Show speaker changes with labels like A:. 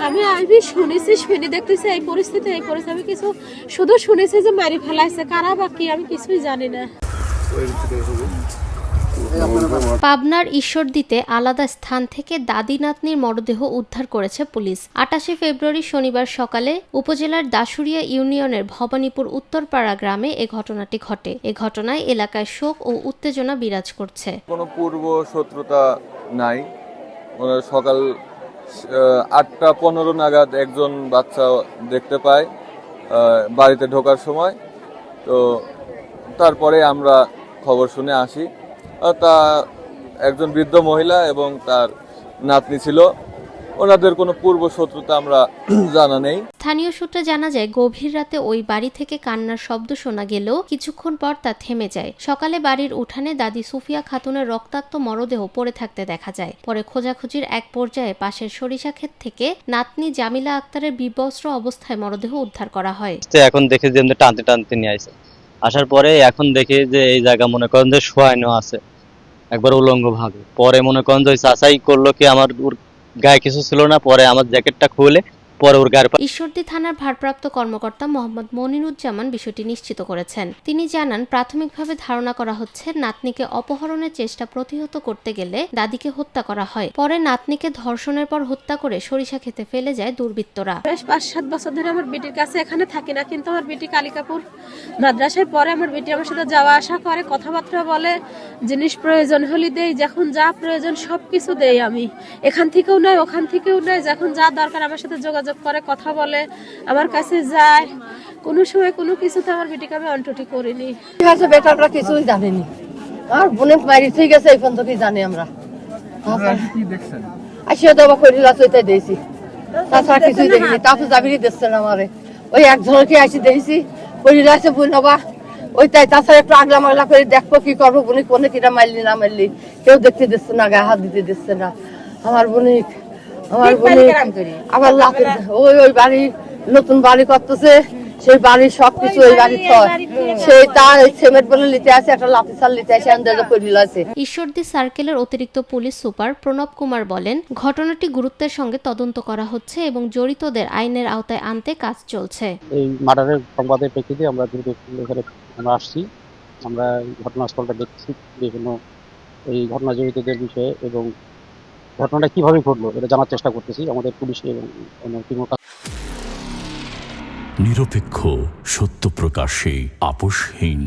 A: আমি শুনি দেখতেছি এই পরিস্থিতি আমি কিছু শুধু শুনেছি যে মারি ফেলাইছে, কারা বা কি আমি কিছুই জানি না।
B: পাবনার ঈশ্বরদীতে আলাদা স্থান থেকে দাদি নাতনির মরদেহ উদ্ধার করেছে পুলিশ। 28 ফেব্রুয়ারি শনিবার সকালে উপজেলার দাসুরিয়া ইউনিয়নের ভবানীপুর উত্তরপাড়া গ্রামে এ ঘটনাটি ঘটে। এ ঘটনায় এলাকায় শোক ও উত্তেজনা বিরাজ করছে।
C: কোনো পূর্ব শত্রুতা নাই। সকাল 8:15 নাগাদ একজন বাচ্চা দেখতে পায় বাড়িতে ঢোকার সময়। তো তারপরে আমরা খবর শুনে আসি। তা একজন বৃদ্ধ মহিলা এবং তার নাতনি ছিল। ওনাদের কোনো পূর্ব শত্রুতা আমরা জানা নেই।
B: স্থানীয় সূত্রে জানা যায়, গভীর রাতে ওই বাড়ি থেকে কান্নার শব্দ শোনা গেলেও কিছুক্ষণ পর তা থেমে যায়। সকালে বাড়ির উঠানে দাদি সুফিয়া খাতুনের রক্তাক্ত মরদেহ পড়ে থাকতে দেখা যায়। পরে খোঁজাখুঁজির এক পর্যায়ে পাশের সরিষা ক্ষেত থেকে নাতনি জামিলা আক্তারের বিবস্ত্র অবস্থায় মরদেহ উদ্ধার করা হয়।
D: এখন দেখে যে টানতে টানতে নিয়ে আসে, আসার পরে এখন দেখে যে এই জায়গা মনে করেন যে শোয়ানো আছে একবার উলঙ্গ ভাবে। পরে মনে করেন যে যাচাই করলো কি আমার গায়ে কিছু ছিল না, পরে আমার জ্যাকেটটা খুলে পরে ওর গায়ের।
B: ঈশ্বরদী থানার ভারপ্রাপ্ত কর্মকর্তা মোহাম্মদ মনিরুজ্জামান বিষয়টি নিশ্চিত করেছেন। তিনি জানান, প্রাথমিকভাবে ধারণা করা হচ্ছে নাতনিকে অপহরণের চেষ্টা প্রতিহত করতে গেলে দাদিকে হত্যা করা হয়। পরে নাতনিকে ধর্ষণের পর হত্যা করে সরিষা খেতে ফেলে যায় দুর্বৃত্তরা।
A: বেশ 5-7 বছর ধরে আমার বেটির কাছে এখানে থাকি না, কিন্তু আমার বেটি কালিকাপুর মাদ্রাসায় পরে আমার বেটি আমার সাথে যাওয়া আসা করে, কথাবার্তা বলে, জিনিস প্রয়োজন হলে দেই, যখন যা প্রয়োজন সবকিছু দেই। আমি এখান থেকেও নয় ওখান থেকেও নয়, যখন যা দরকার আমার সাথে যোগাযোগ করে, কথা বলে, আমার কাছে যায়। কোনো সময় কোনো কিছুতে আমার বেটিকে আমি অন্টুটি করিনি।
E: বেটাররা কিছুই জানেনি, আর বোনে মারি ঠিক আছে এই পর্যন্ত কি জানি আমরা। আসিয়া দেওয়া করি রাস্তায় দিয়েছি, তাছাড়া কিছুই দেখিনি। তারপর যাবিরই দিচ্ছেন আমারে, ওই একজনকে আসি দেখেছি পরিরা আছে বোন হবা ওই তাই। তাছাড়া একটু আগলা মাগলা করে দেখবো কি করবো, বোনে কোনে কিনা মারলি না মারলি কেউ দেখতে দিচ্ছে না, গায়ে হাত দিতে দিচ্ছে না। আমার বোনে আবার ওই বাড়ি নতুন বাড়ি করতেছে, সেই বাড়ির সবকিছু ওই বাড়ি সেই তার সিমেন্ট বলে নিতে আসে, একটা লাঠি চাল নিতে আসে আছে।
B: ঈশ্বরদী সার্কেলের অতিরিক্ত পুলিশ সুপার প্রণব কুমার বলেন, ঘটনাটি গুরুত্বের সঙ্গে তদন্ত করা হচ্ছে এবং জড়িতদের আইনের আওতায় আনতে কাজ চলছে।
F: এই মার্ডারের সংবাদের প্রেক্ষিতে আমরা আমরা আসছি, আমরা ঘটনাস্থলটা দেখছি, বিভিন্ন এই ঘটনা জড়িতদের বিষয়ে এবং ঘটনাটা কিভাবে ঘটলো এটা জানার চেষ্টা করতেছি আমাদের পুলিশ এবং
G: নিরপেক্ষ, সত্য প্রকাশে আপোষহীন।